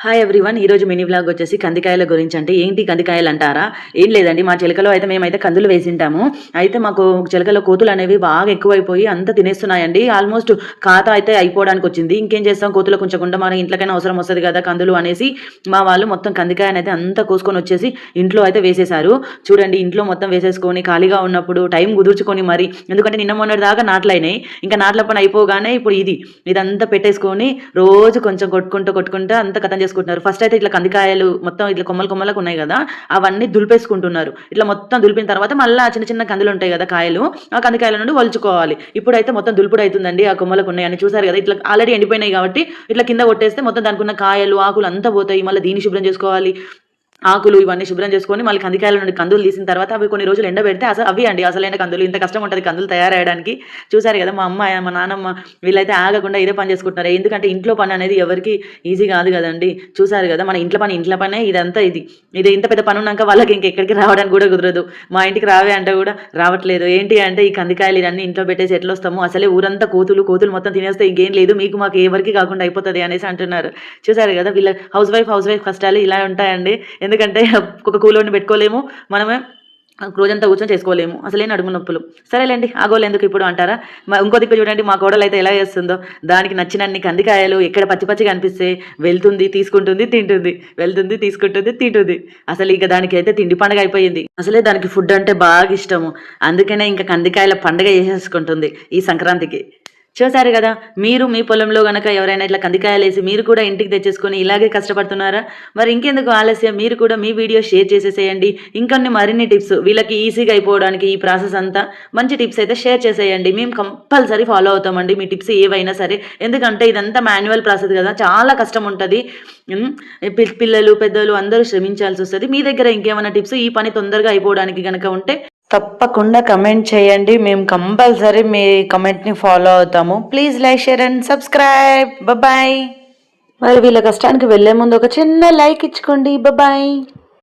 Hi everyone. ఈరోజు mini vlog వచ్చేసి కందికాయల గురించి. అంటే ఏంటి కందికాయలు అంటారా? ఏం లేదండి, మా చిలకలో అయితే మేమైతే కందులు వేసింటాము. అయితే మాకు చిలకలో కోతులు అనేవి బాగా ఎక్కువైపోయి అంతా తినేస్తున్నాయండి. ఆల్మోస్ట్ ఖాతా అయితే అయిపోవడానికి వచ్చింది. ఇంకేం చేస్తాం, కోతులకు ఉంచకుండా మన ఇంట్లోకైనా అవసరం వస్తుంది కదా కందులు అనేసి మా వాళ్ళు మొత్తం కందికాయని అయితే అంతా కోసుకొని వచ్చేసి ఇంట్లో అయితే వేసేశారు. చూడండి, ఇంట్లో మొత్తం వేసేసుకొని ఖాళీగా ఉన్నప్పుడు టైం కుదుర్చుకొని మరి, ఎందుకంటే నిన్న మొన్నటి దాకా నాట్లయినాయి, ఇంకా నాట్ల పని అయిపోగానే ఇప్పుడు ఇదంతా పెట్టేసుకొని రోజు కొంచెం కొట్టుకుంటూ అంత కథం చేసుకుంటున్నారు. ఫస్ట్ అయితే ఇట్లా కందికాయలు మొత్తం ఇట్లా కొమ్మలకు ఉన్నాయి కదా, అవన్నీ దులిపేసుకుంటున్నారు. ఇట్లా మొత్తం దులిపిన తర్వాత మళ్ళీ చిన్న చిన్న కందులు ఉంటాయి కదా కాయలు, ఆ కందికాయల నుండి వలుచుకోవాలి. ఇప్పుడైతే మొత్తం దులుపుడు అవుతుందండి. ఆ కొమ్మలకు ఉన్నాయని చూసారు కదా, ఇట్లా ఆల్రెడీ ఎండిపోయినాయి కాబట్టి ఇట్లా కింద కొట్టేస్తే మొత్తం దానికి ఉన్న కాయలు ఆకులు అంతా పోతాయి. మళ్ళీ దీన్ని శుభ్రం చేసుకోవాలి, ఆకులు ఇవన్నీ శుభ్రం చేసుకొని మళ్ళీ కందికాయల నుండి కందులు తీసిన తర్వాత అవి కొన్ని రోజులు ఎండబెడితే అవి అండి అసలైన కందులు. ఇంత కష్టం ఉంటుంది కందులు తయారయ్యడానికి. చూసారు కదా, మా అమ్మ మా నాన్నమ్మ వీళ్ళైతే ఆగకుండా ఇదే పని చేసుకుంటున్నారు. ఎందుకంటే ఇంట్లో పని అనేది ఎవరికి ఈజీ కాదు కదండి. చూసారు కదా, మన ఇంట్లో పనే ఇదంతా. ఇది ఇంత పెద్ద పని ఉన్నాక వాళ్ళకి ఇంకెక్కడికి రావడానికి కూడా కుదరదు. మా ఇంటికి రావే అంటే కూడా రావట్లేదు. ఏంటి అంటే ఈ కందికాయలు ఇవన్నీ ఇంట్లో పెట్టేసి ఎట్లా వస్తాము, అసలే ఊరంతా కోతులు మొత్తం తినేస్తే ఇంకేం లేదు, మీకు మాకు ఎవరికి కాకుండా అయిపోతుంది అనేసి అంటున్నారు. చూసారు కదా, వీళ్ళ హౌస్ వైఫ్ కష్టాలు ఇలా ఉంటాయండి. ఎందుకంటే ఒక కూలోని పెట్టుకోలేము, మనమే రోజంతా కూర్చొని చేసుకోలేము, అసలే నడుము నొప్పులు. సరేలేండి, ఆగోలు ఎందుకు ఇప్పుడు అంటారా? ఇంకో దిక్కు చూడండి, మా కోడలు అయితే ఎలా చేస్తుందో. దానికి నచ్చినన్ని కందికాయలు ఎక్కడ పచ్చిగా అనిపిస్తే వెళ్తుంది, తీసుకుంటుంది, తింటుంది, వెళ్తుంది, తీసుకుంటుంది, తింటుంది. అసలు ఇక దానికి అయితే తిండి పండుగ అయిపోయింది. అసలే దానికి ఫుడ్ అంటే బాగా ఇష్టము. అందుకనే ఇంకా కందికాయల పండుగ చేసేసుకుంటుంది ఈ సంక్రాంతికి. చూసారు కదా, మీరు మీ పొలంలో గనక ఎవరైనా ఇట్లా కందికాయలు వేసి మీరు కూడా ఇంటికి తెచ్చేసుకొని ఇలాగే కష్టపడుతున్నారా? మరి ఇంకెందుకు ఆలస్యం, మీరు కూడా మీ వీడియో షేర్ చేసేసేయండి. ఇంకొన్ని మరిన్ని టిప్స్ వీళ్ళకి ఈజీగా అయిపోవడానికి ఈ ప్రాసెస్ అంతా మంచి టిప్స్ అయితే షేర్ చేసేయండి. మేము కంపల్సరీ ఫాలో అవుతామండి మీ టిప్స్ ఏవైనా సరే. ఎందుకంటే ఇదంతా మాన్యువల్ ప్రాసెస్ కదా, చాలా కష్టం ఉంటుంది. పిల్లలు పెద్దలు అందరూ శ్రమించాల్సి వస్తుంది. మీ దగ్గర ఇంకేమైనా టిప్స్ ఈ పని తొందరగా అయిపోవడానికి కనుక ఉంటే తప్పకుండా కమెంట్ చేయండి. మేము కంపల్సరీ మీ కమెంట్ని ఫాలో అవుతాము. Please like, share and subscribe. Bye. మరి వీళ్ళ కష్టానికి వెళ్లే ముందు ఒక చిన్న లైక్ ఇచ్చుకోండి. బాయ్.